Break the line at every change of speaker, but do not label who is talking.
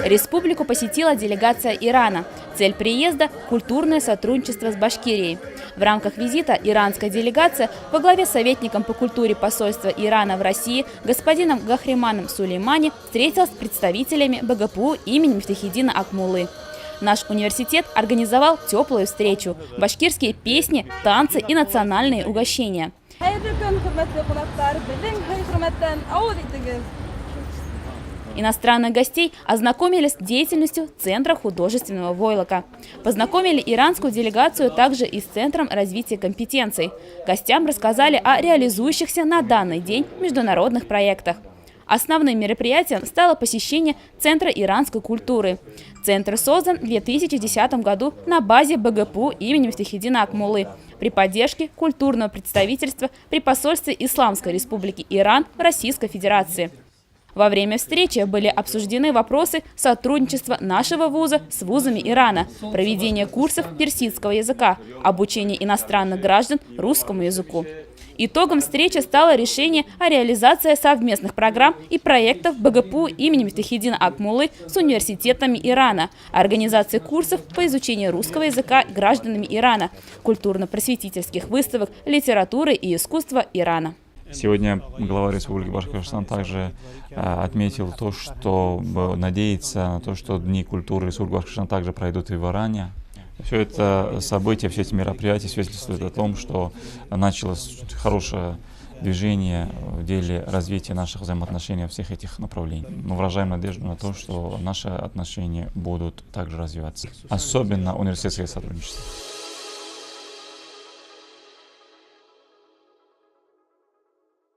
Республику посетила делегация Ирана. Цель приезда – культурное сотрудничество с Башкирией. В рамках визита иранская делегация во главе с советником по культуре посольства Ирана в России господином Гахриманом Сулеймани встретилась с представителями БГПУ имени Мифтахиддина Акмуллы. Наш университет организовал теплую встречу, башкирские песни, танцы и национальные угощения. Иностранных гостей ознакомили с деятельностью Центра художественного войлока. Познакомили иранскую делегацию также и с Центром развития компетенций. Гостям рассказали о реализующихся на данный день международных проектах. Основным мероприятием стало посещение Центра иранской культуры. Центр создан в 2010 году на базе БГПУ имени Мифтахиддина Акмуллы при поддержке культурного представительства при посольстве Исламской Республики Иран в Российской Федерации. Во время встречи были обсуждены вопросы сотрудничества нашего вуза с вузами Ирана, проведение курсов персидского языка, обучение иностранных граждан русскому языку. Итогом встречи стало решение о реализации совместных программ и проектов БГПУ имени Мифтахиддина Акмуллы с университетами Ирана, организации курсов по изучению русского языка гражданами Ирана, культурно-просветительских выставок, литературы и искусства Ирана.
Сегодня глава Республики Башкортостан также отметил то, что надеется на то, что Дни культуры Республики Башкортостан также пройдут и в Иране. Все это события, все эти мероприятия свидетельствуют о том, что началось хорошее движение в деле развития наших взаимоотношений во всех этих направлениях. Мы выражаем надежду на то, что наши отношения будут также развиваться, особенно университетское сотрудничество.